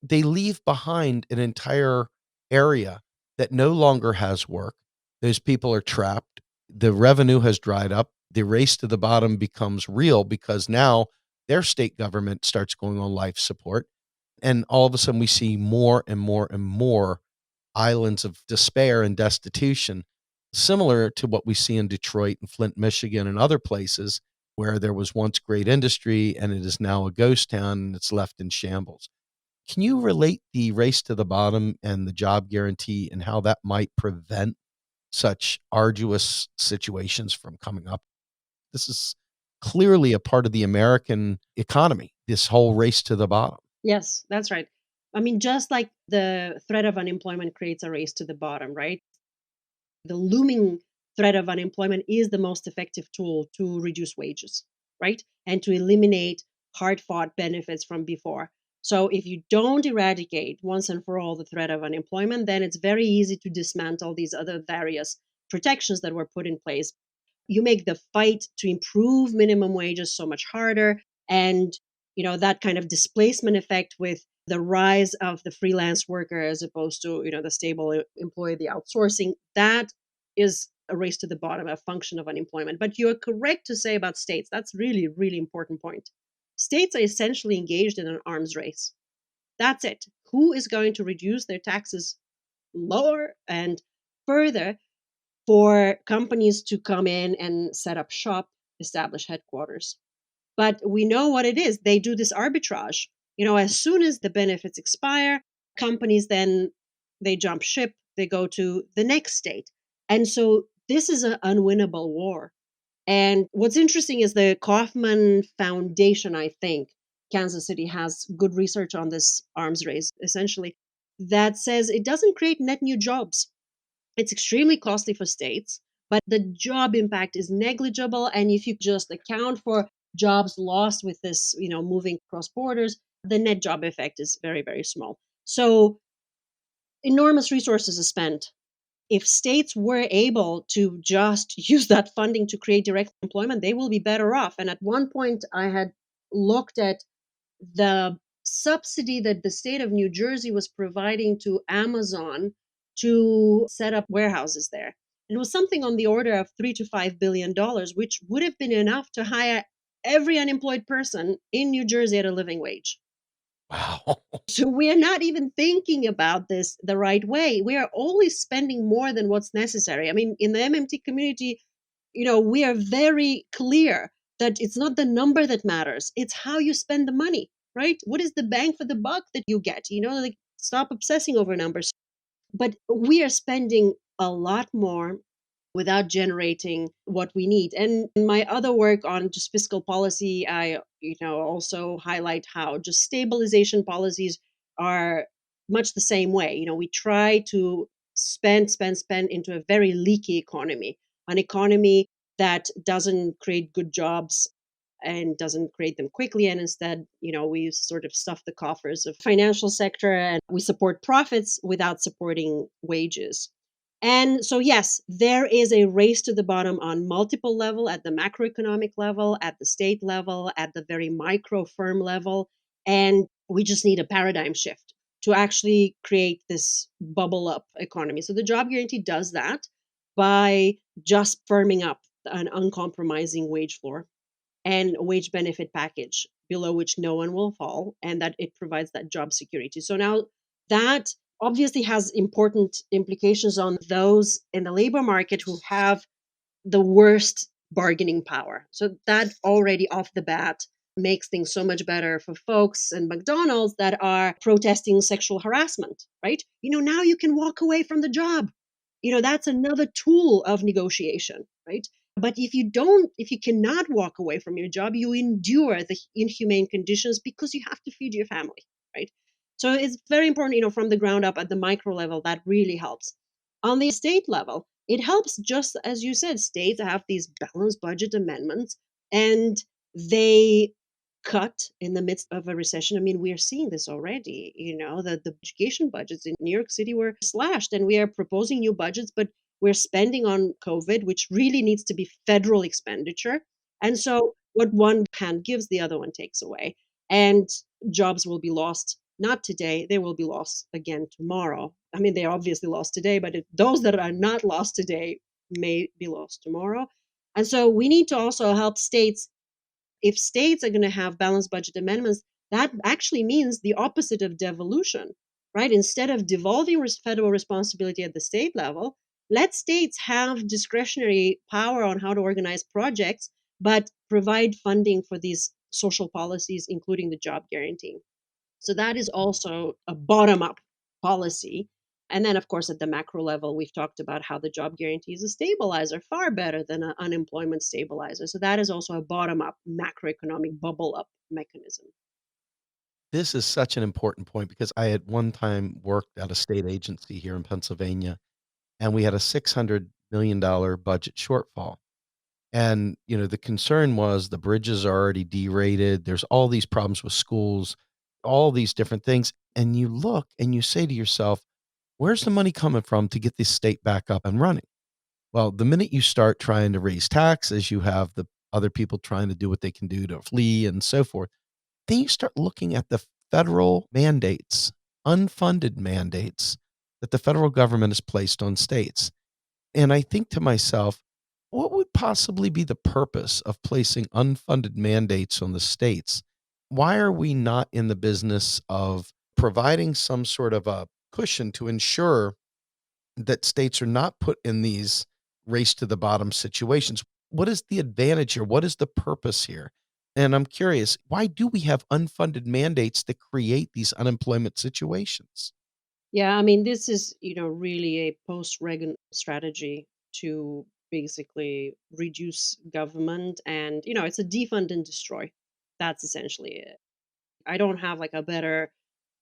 they leave behind an entire area that no longer has work. Those people are trapped. The revenue has dried up. The race to the bottom becomes real because now their state government starts going on life support. And all of a sudden, we see more and more and more islands of despair and destitution, similar to what we see in Detroit and Flint, Michigan, and other places where there was once great industry and it is now a ghost town and it's left in shambles. Can you relate the race to the bottom and the job guarantee and how that might prevent such arduous situations from coming up? This is clearly a part of the American economy, this whole race to the bottom. Yes, that's right. I mean, just like the threat of unemployment creates a race to the bottom, right? The looming threat of unemployment is the most effective tool to reduce wages, right? And to eliminate hard fought benefits from before. So if you don't eradicate once and for all the threat of unemployment, then it's very easy to dismantle these other various protections that were put in place. You make the fight to improve minimum wages so much harder. And that kind of displacement effect with the rise of the freelance worker as opposed to the stable employee, the outsourcing, that is a race to the bottom, a function of unemployment. But you're correct to say about states, that's really really important point. States are essentially engaged in an arms race. That's it. Who is going to reduce their taxes lower and further for companies to come in and set up shop, establish headquarters? But we know what it is. They do this arbitrage. As soon as the benefits expire, companies then they jump ship, they go to the next state. And so this is an unwinnable war. And what's interesting is the Kaufman Foundation, I think, Kansas City has good research on this arms race, essentially, that says it doesn't create net new jobs. It's extremely costly for states, but the job impact is negligible. And if you just account for jobs lost with this, moving cross borders, the net job effect is very, very small. So enormous resources are spent. If states were able to just use that funding to create direct employment, they will be better off. And at one point, I had looked at the subsidy that the state of New Jersey was providing to Amazon to set up warehouses there. And it was something on the order of $3 to $5 billion, which would have been enough to hire every unemployed person in New Jersey at a living wage. Wow. So we're not even thinking about this the right way. We are always spending more than what's necessary. I mean, in the MMT community, we are very clear that it's not the number that matters, it's how you spend the money, right? What is the bang for the buck that you get? Like, stop obsessing over numbers. But we are spending a lot more without generating what we need. And in my other work on just fiscal policy, I also highlight how just stabilization policies are much the same way. We try to spend into a very leaky economy, an economy that doesn't create good jobs and doesn't create them quickly. And instead, we sort of stuff the coffers of financial sector and we support profits without supporting wages. And so, yes, there is a race to the bottom on multiple level, at the macroeconomic level, at the state level, at the very micro firm level. And we just need a paradigm shift to actually create this bubble up economy. So the job guarantee does that by just firming up an uncompromising wage floor and a wage benefit package below which no one will fall, and that it provides that job security. So now that obviously has important implications on those in the labor market who have the worst bargaining power. So that already off the bat makes things so much better for folks and McDonald's that are protesting sexual harassment, right? Now you can walk away from the job. That's another tool of negotiation, right? But if you cannot walk away from your job, you endure the inhumane conditions because you have to feed your family, right? So it's very important, from the ground up at the micro level, that really helps. On the state level, it helps, just as you said, states have these balanced budget amendments and they cut in the midst of a recession. I mean, we are seeing this already. The education budgets in New York City were slashed, and we are proposing new budgets, but we're spending on COVID, which really needs to be federal expenditure. And so, what one hand gives, the other one takes away. And jobs will be lost, not today, they will be lost again tomorrow. I mean, they're obviously lost today, but those that are not lost today may be lost tomorrow. And so, we need to also help states. If states are going to have balanced budget amendments, that actually means the opposite of devolution, right? Instead of devolving federal responsibility at the state level, let states have discretionary power on how to organize projects, but provide funding for these social policies, including the job guarantee. So that is also a bottom up policy. And then, of course, at the macro level, we've talked about how the job guarantee is a stabilizer, far better than an unemployment stabilizer. So that is also a bottom up macroeconomic bubble up mechanism. This is such an important point because I at one time worked at a state agency here in Pennsylvania, and we had a $600 million budget shortfall. And, the concern was the bridges are already derated. There's all these problems with schools, all these different things. And you look and you say to yourself, where's the money coming from to get this state back up and running? Well, the minute you start trying to raise taxes, you have the other people trying to do what they can do to flee and so forth. Then you start looking at the federal mandates, unfunded mandates that the federal government has placed on states. And I think to myself, what would possibly be the purpose of placing unfunded mandates on the states? Why are we not in the business of providing some sort of a cushion to ensure that states are not put in these race to the bottom situations? What is the advantage here? What is the purpose here? And I'm curious, why do we have unfunded mandates that create these unemployment situations? Yeah, I mean, this is, really a post Reagan strategy to basically reduce government. And, it's a defund and destroy. That's essentially it. I don't have like a better,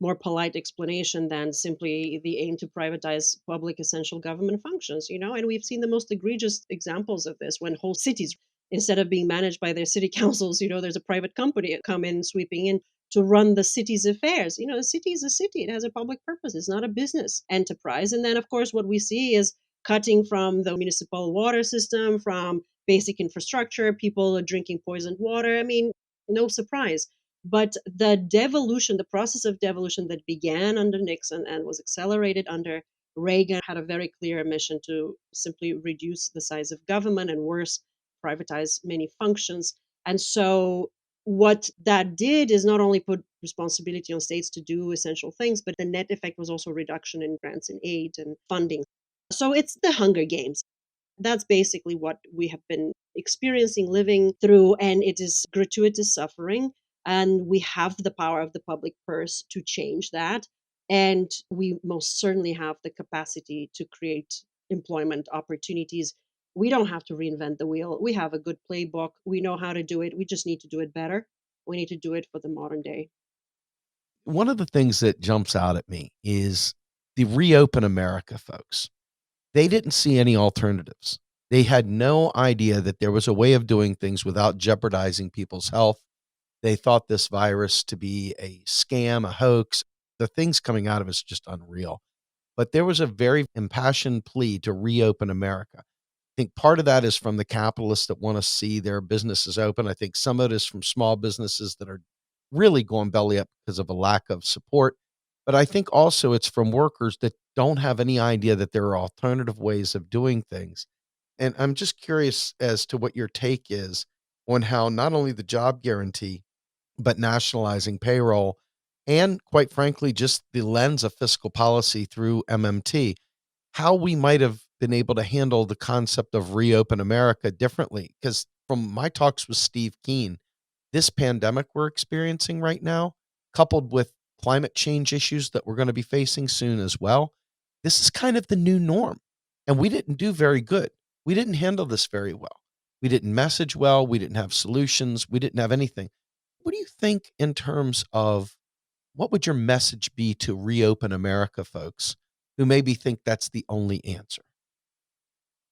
more polite explanation than simply the aim to privatize public essential government functions, and we've seen the most egregious examples of this when whole cities, instead of being managed by their city councils, there's a private company come in sweeping in. to run the city's affairs. A city is a city. It has a public purpose. It's not a business enterprise. And then, of course, what we see is cutting from the municipal water system, from basic infrastructure. People are drinking poisoned water. I mean, no surprise. But the devolution, the process of devolution that began under Nixon and was accelerated under Reagan, had a very clear mission to simply reduce the size of government and, worse, privatize many functions. And so what that did is not only put responsibility on states to do essential things, but the net effect was also reduction in grants and aid and funding. So it's the Hunger Games. That's basically what we have been experiencing, living through, and it is gratuitous suffering. And we have the power of the public purse to change that. And we most certainly have the capacity to create employment opportunities. We don't have to reinvent the wheel. We have a good playbook. We know how to do it. We just need to do it better. We need to do it for the modern day. One of the things that jumps out at me is the Reopen America folks. They didn't see any alternatives. They had no idea that there was a way of doing things without jeopardizing people's health. They thought this virus to be a scam, a hoax. The things coming out of it is just unreal. But there was a very impassioned plea to reopen America. I think part of that is from the capitalists that want to see their businesses open. I think some of it is from small businesses that are really going belly up because of a lack of support. But I think also it's from workers that don't have any idea that there are alternative ways of doing things. And I'm just curious as to what your take is on how not only the job guarantee, but nationalizing payroll and, quite frankly, just the lens of fiscal policy through MMT, how we might have been able to handle the concept of reopen America differently. Because from my talks with Steve Keen, this pandemic we're experiencing right now, coupled with climate change issues that we're going to be facing soon as well, this is kind of the new norm. And we didn't do very good. We didn't handle this very well. We didn't message well. We didn't have solutions. We didn't have anything. What do you think in terms of what would your message be to reopen America folks who maybe think that's the only answer?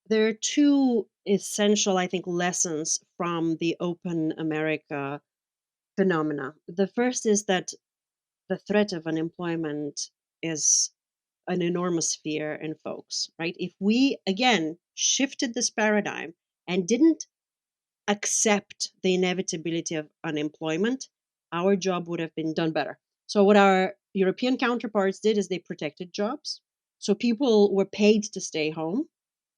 There are two essential, I think, lessons from the Open America phenomena. The first is that the threat of unemployment is an enormous fear in folks, right? If we, again, shifted this paradigm and didn't accept the inevitability of unemployment, our job would have been done better. So, what our European counterparts did is they protected jobs. So, people were paid to stay home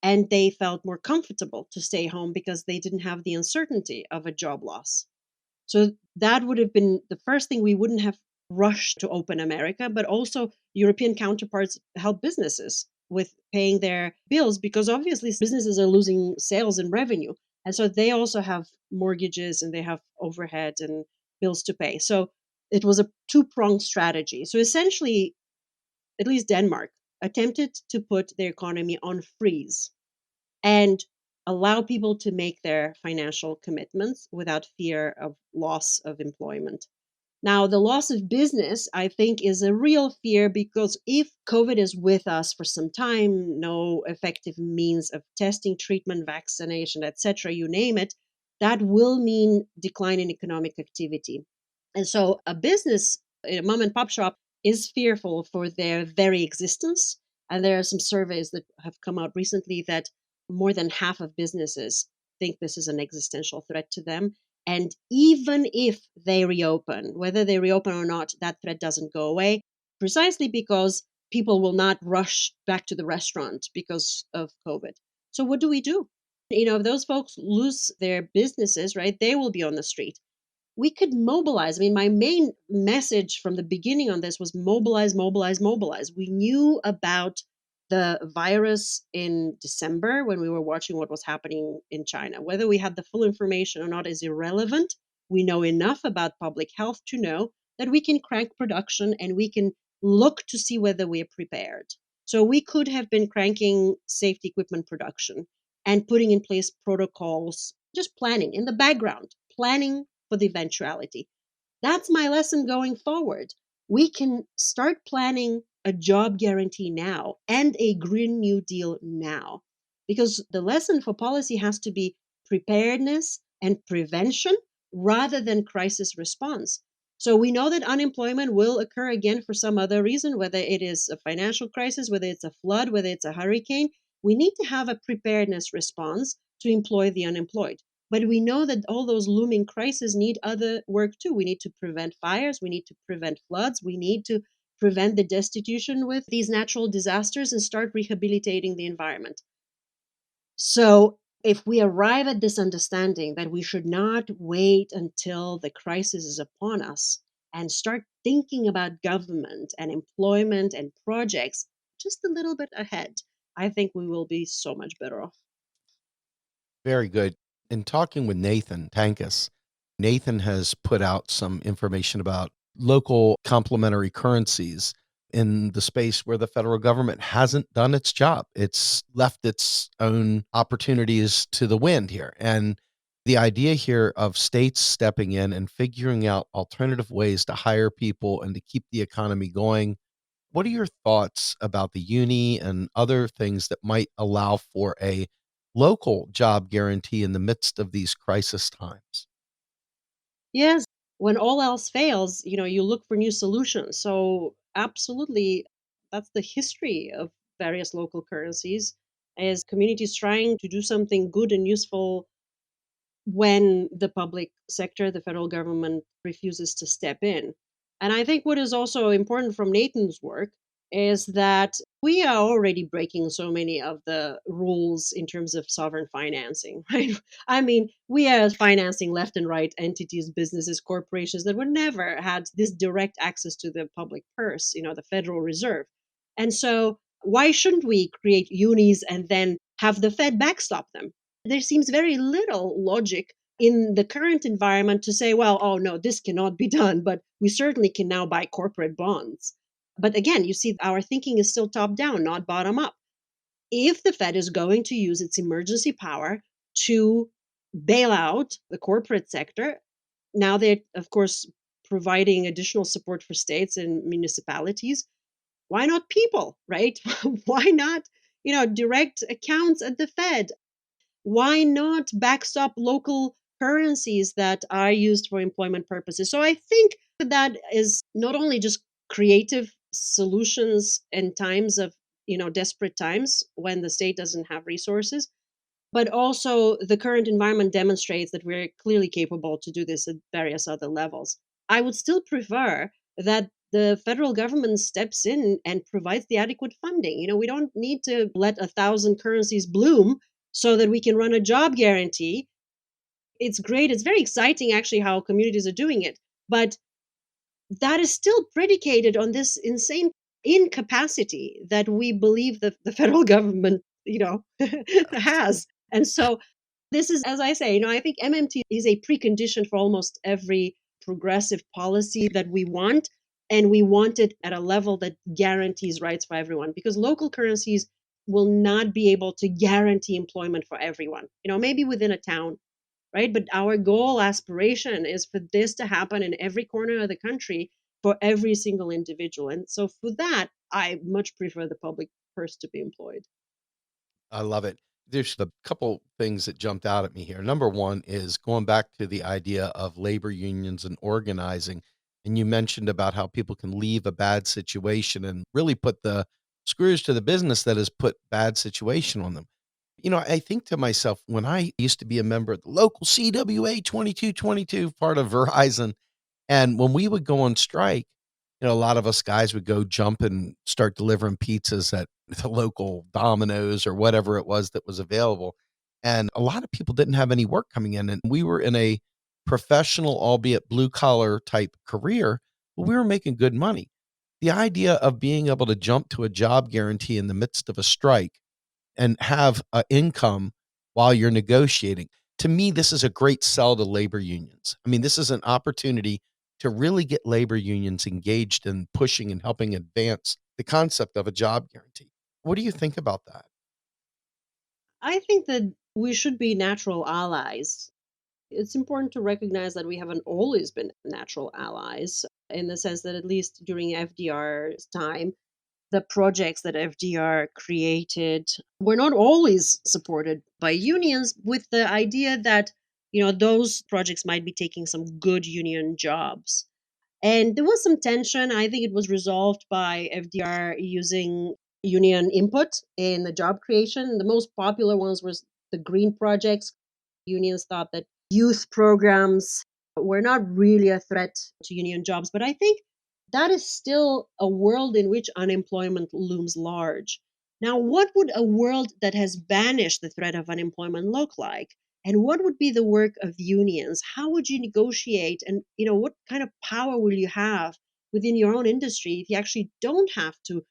and they felt more comfortable to stay home because they didn't have the uncertainty of a job loss. So that would have been the first thing. We wouldn't have rushed to open America, but also European counterparts help businesses with paying their bills because obviously businesses are losing sales and revenue. And so they also have mortgages and they have overhead and bills to pay. So it was a two-pronged strategy. So essentially, at least Denmark attempted to put their economy on freeze and allow people to make their financial commitments without fear of loss of employment. Now, the loss of business, I think, is a real fear because if COVID is with us for some time, no effective means of testing, treatment, vaccination, etc., you name it, that will mean decline in economic activity. And so a business, a mom and pop shop, is fearful for their very existence. And there are some surveys that have come out recently that more than half of businesses think this is an existential threat to them. And even if they reopen, whether they reopen or not, that threat doesn't go away precisely because people will not rush back to the restaurant because of COVID. So, what do we do? If those folks lose their businesses, right, they will be on the street. We could mobilize. I mean, my main message from the beginning on this was mobilize, mobilize, mobilize. We knew about the virus in December when we were watching what was happening in China. Whether we had the full information or not is irrelevant. We know enough about public health to know that we can crank production and we can look to see whether we are prepared. So we could have been cranking safety equipment production and putting in place protocols, just planning in the background, planning for the eventuality. That's my lesson going forward. We can start planning a job guarantee now and a Green New Deal now. Because the lesson for policy has to be preparedness and prevention rather than crisis response. So we know that unemployment will occur again for some other reason, whether it is a financial crisis, whether it's a flood, whether it's a hurricane. We need to have a preparedness response to employ the unemployed. But we know that all those looming crises need other work too. We need to prevent fires, we need to prevent floods, we need to prevent the destitution with these natural disasters and start rehabilitating the environment. So, if we arrive at this understanding that we should not wait until the crisis is upon us and start thinking about government and employment and projects just a little bit ahead, I think we will be so much better off. Very good. In talking with Nathan Tankus, Nathan has put out some information about local complementary currencies in the space where the federal government hasn't done its job. It's left its own opportunities to the wind here. And the idea here of states stepping in and figuring out alternative ways to hire people and to keep the economy going. What are your thoughts about the uni and other things that might allow for a local job guarantee in the midst of these crisis times? Yes, when all else fails, you look for new solutions. So, absolutely, that's the history of various local currencies as communities trying to do something good and useful when the public sector, the federal government, refuses to step in. And I think what is also important from Nathan's work is that we are already breaking so many of the rules in terms of sovereign financing, right? I mean, we are financing left and right entities, businesses, corporations that would never had this direct access to the public purse, the Federal Reserve. And so why shouldn't we create unis and then have the Fed backstop them? There seems very little logic in the current environment to say, well, oh no, this cannot be done, but we certainly can now buy corporate bonds. But again, you see, our thinking is still top down, not bottom up. If the Fed is going to use its emergency power to bail out the corporate sector, now they're, of course, providing additional support for states and municipalities. Why not people, right? Why not, direct accounts at the Fed? Why not backstop local currencies that are used for employment purposes? So I think that is not only just creative solutions in times of, desperate times when the state doesn't have resources, but also the current environment demonstrates that we're clearly capable to do this at various other levels. I would still prefer that the federal government steps in and provides the adequate funding. We don't need to let 1,000 currencies bloom so that we can run a job guarantee. It's great. It's very exciting, actually, how communities are doing it. But that is still predicated on this insane incapacity that we believe that the federal government, has. And so this is, as I say, I think MMT is a precondition for almost every progressive policy that we want. And we want it at a level that guarantees rights for everyone because local currencies will not be able to guarantee employment for everyone, maybe within a town, right? But our goal aspiration is for this to happen in every corner of the country for every single individual. And so for that, I much prefer the public purse to be employed. I love it. There's a couple things that jumped out at me here. Number one is going back to the idea of labor unions and organizing. And you mentioned about how people can leave a bad situation and really put the screws to the business that has put bad situation on them. I think to myself, when I used to be a member of the local CWA 2222, part of Verizon, and when we would go on strike, a lot of us guys would go jump and start delivering pizzas at the local Domino's or whatever it was that was available. And a lot of people didn't have any work coming in. And we were in a professional, albeit blue collar type career, but we were making good money. The idea of being able to jump to a job guarantee in the midst of a strike and have a income while you're negotiating. To me, this is a great sell to labor unions. I mean, this is an opportunity to really get labor unions engaged in pushing and helping advance the concept of a job guarantee. What do you think about that? I think that we should be natural allies. It's important to recognize that we haven't always been natural allies in the sense that, at least during FDR's time, the projects that FDR created were not always supported by unions, with the idea that, those projects might be taking some good union jobs. And there was some tension. I think it was resolved by FDR using union input in the job creation. The most popular ones was the green projects. Unions thought that youth programs were not really a threat to union jobs, but I think that is still a world in which unemployment looms large. Now, what would a world that has banished the threat of unemployment look like? And what would be the work of unions? How would you negotiate? And what kind of power will you have within your own industry if you actually don't have to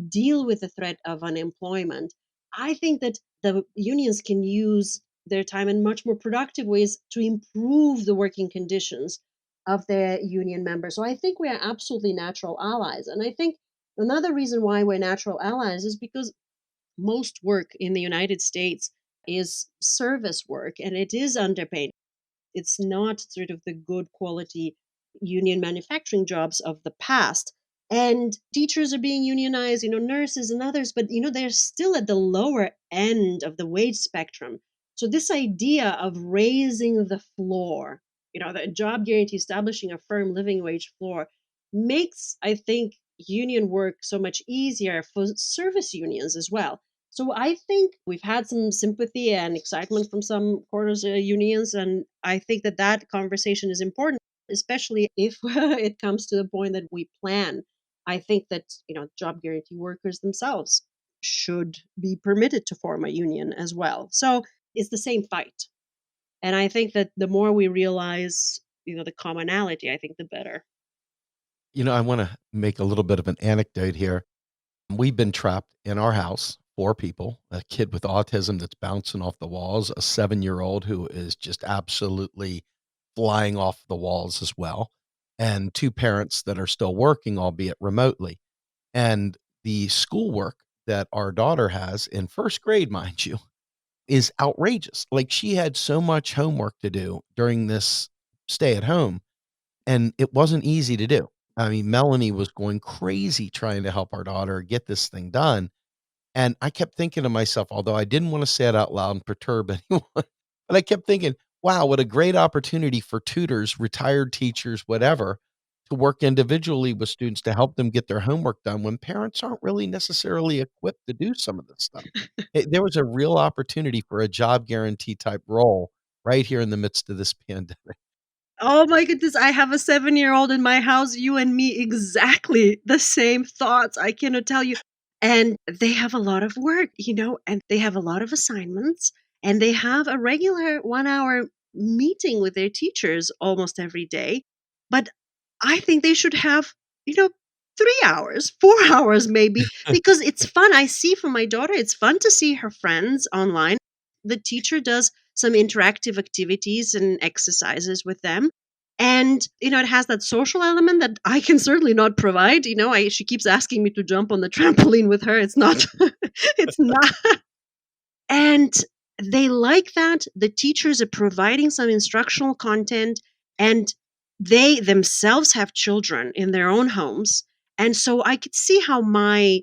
deal with the threat of unemployment? I think that the unions can use their time in much more productive ways to improve the working conditions of their union members. So I think we are absolutely natural allies. And I think another reason why we're natural allies is because most work in the United States is service work and it is underpaid. It's not sort of the good quality union manufacturing jobs of the past. And teachers are being unionized, nurses and others, but they're still at the lower end of the wage spectrum. So this idea of raising the floor, the job guarantee, establishing a firm living wage floor, makes, I think, union work so much easier for service unions as well. So I think we've had some sympathy and excitement from some corners of unions, and I think that that conversation is important, especially if it comes to the point that we plan. I think that job guarantee workers themselves should be permitted to form a union as well. So it's the same fight, and I think that the more we realize the commonality, I think the better. I want to make a little bit of an anecdote here. We've been trapped in our house, four people, a kid with autism that's bouncing off the walls, a 7-year-old who is just absolutely flying off the walls as well, and two parents that are still working, albeit remotely. And the schoolwork that our daughter has in first grade, mind you, is outrageous. Like, she had so much homework to do during this stay at home, and it wasn't easy to do. I mean, Melanie was going crazy trying to help our daughter get this thing done, and I kept thinking to myself, although I didn't wanna say it out loud and perturb anyone, but I kept thinking, "Wow, what a great opportunity for tutors, retired teachers, whatever, to work individually with students to help them get their homework done when parents aren't really necessarily equipped to do some of this stuff." There was a real opportunity for a job guarantee type role right here in the midst of this pandemic. Oh my goodness, I have a 7-year-old in my house, you and me, exactly the same thoughts, I cannot tell you. And they have a lot of work, and they have a lot of assignments, and they have a regular 1-hour meeting with their teachers almost every day. But I think they should have, you know, 3 hours, 4 hours maybe, because it's fun. I see from my daughter, it's fun to see her friends online. The teacher does some interactive activities and exercises with them. And, it has that social element that I can certainly not provide. She keeps asking me to jump on the trampoline with her. It's not, it's not and they like that. The teachers are providing some instructional content, and they themselves have children in their own homes. And so I could see how my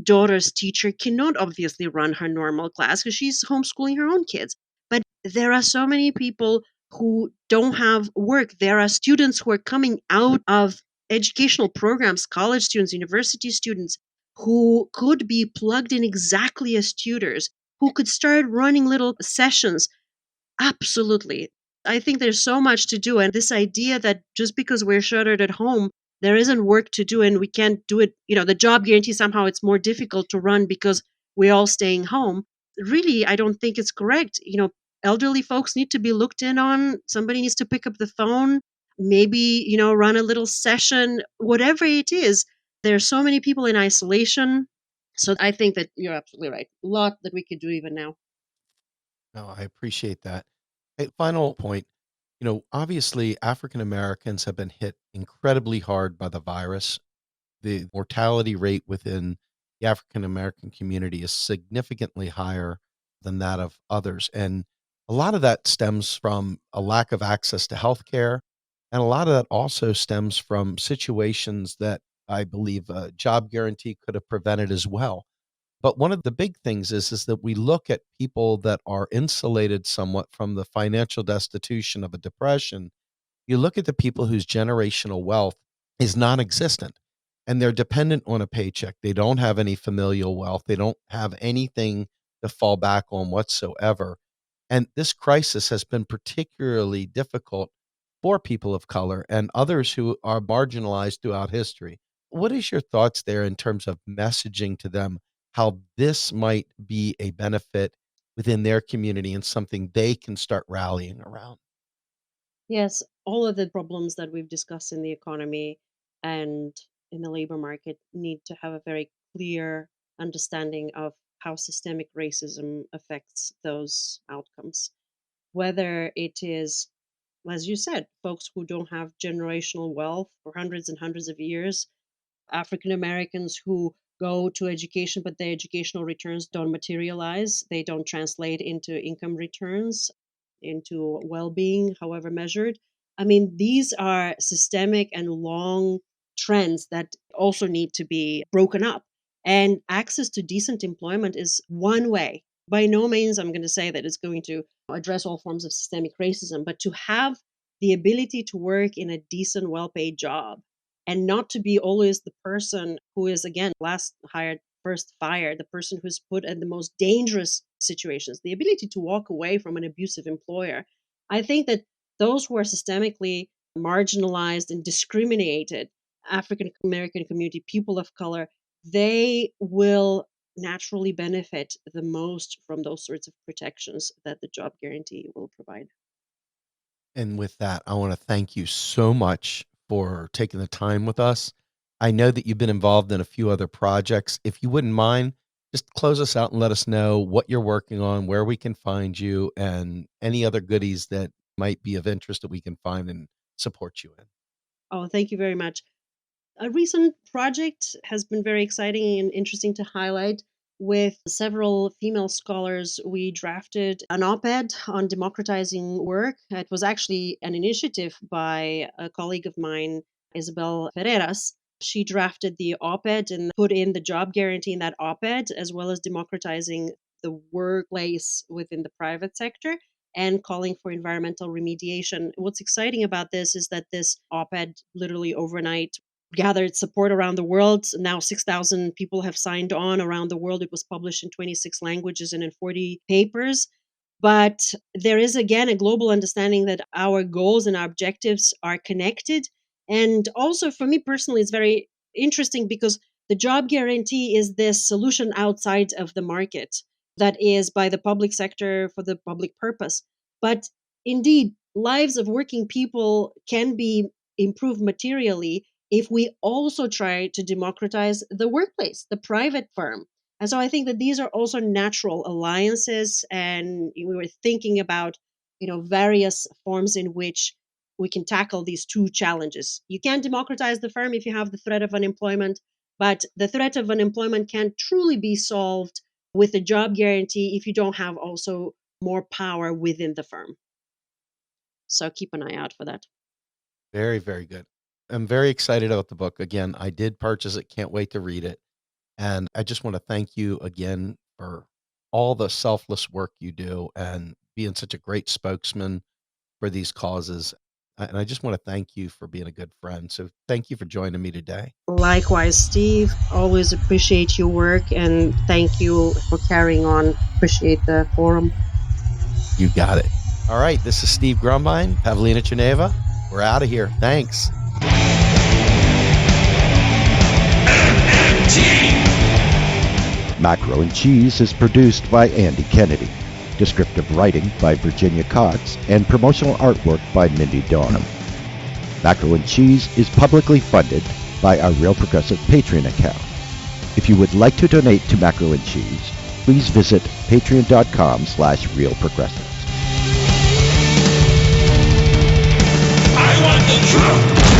daughter's teacher cannot obviously run her normal class because she's homeschooling her own kids. But there are so many people who don't have work. There are students who are coming out of educational programs, college students, university students, who could be plugged in exactly as tutors, who could start running little sessions. Absolutely. I think there's so much to do. And this idea that just because we're shuttered at home, there isn't work to do and we can't do it, the job guarantee somehow it's more difficult to run because we're all staying home. Really, I don't think it's correct. Elderly folks need to be looked in on. Somebody needs to pick up the phone, maybe, run a little session, whatever it is. There are so many people in isolation. So I think that you're absolutely right. A lot that we could do even now. No, I appreciate that. Hey, final point, obviously African Americans have been hit incredibly hard by the virus. The mortality rate within the African American community is significantly higher than that of others. And a lot of that stems from a lack of access to healthcare. And a lot of that also stems from situations that I believe a job guarantee could have prevented as well. But one of the big things is that we look at people that are insulated somewhat from the financial destitution of a depression. You look at the people whose generational wealth is non-existent, and they're dependent on a paycheck. They don't have any familial wealth. They don't have anything to fall back on whatsoever. And this crisis has been particularly difficult for people of color and others who are marginalized throughout history. What is your thoughts there in terms of messaging to them how this might be a benefit within their community and something they can start rallying around? Yes, all of the problems that we've discussed in the economy and in the labor market need to have a very clear understanding of how systemic racism affects those outcomes. Whether it is, as you said, folks who don't have generational wealth for hundreds and hundreds of years, African Americans who go to education, but their educational returns don't materialize. They don't translate into income returns, into well being, however measured. I mean, these are systemic and long trends that also need to be broken up. And access to decent employment is one way. By no means I'm going to say that it's going to address all forms of systemic racism, but to have the ability to work in a decent, well paid job and not to be always the person who is, again, last hired first fired, the person who's put in the most dangerous situations, the ability to walk away from an abusive employer. I think that those who are systemically marginalized and discriminated, African American community, people of color, they will naturally benefit the most from those sorts of protections that the job guarantee will provide. And with that, I want to thank you so much for taking the time with us. I know that you've been involved in a few other projects. If you wouldn't mind, just close us out and let us know what you're working on, where we can find you, and any other goodies that might be of interest that we can find and support you in. Oh, thank you very much. A recent project has been very exciting and interesting to highlight. With several female scholars, we drafted an op ed on democratizing work. It was actually an initiative by a colleague of mine, Isabel Ferreras. She drafted the op ed and put in the job guarantee in that op ed, as well as democratizing the workplace within the private sector and calling for environmental remediation. What's exciting about this is that this op ed literally overnight gathered support around the world. Now 6,000 people have signed on around the world. It was published in 26 languages and in 40 papers. But there is, again, a global understanding that our goals and our objectives are connected. And also, for me personally, it's very interesting because the job guarantee is this solution outside of the market that is by the public sector for the public purpose. But indeed, lives of working people can be improved materially if we also try to democratize the workplace, the private firm. And so I think that these are also natural alliances, and we were thinking about, various forms in which we can tackle these two challenges. You can't democratize the firm if you have the threat of unemployment, but the threat of unemployment can't truly be solved with a job guarantee if you don't have also more power within the firm. So keep an eye out for that. Very, very good. I'm very excited about the book. Again, I did purchase it. Can't wait to read it. And I just want to thank you again for all the selfless work you do and being such a great spokesman for these causes. And I just want to thank you for being a good friend. So thank you for joining me today. Likewise, Steve. Always appreciate your work and thank you for carrying on. Appreciate the forum. You got it. All right. This is Steve Grumbine, Pavlina Tcherneva. We're out of here. Thanks. Macro and Cheese is produced by Andy Kennedy. Descriptive writing by Virginia Cox and promotional artwork by Mindy Donham. Macro and Cheese is publicly funded by our Real Progressive Patreon account. If you would like to donate to Macro and Cheese, please visit patreon.com/realprogressives. I want the truth.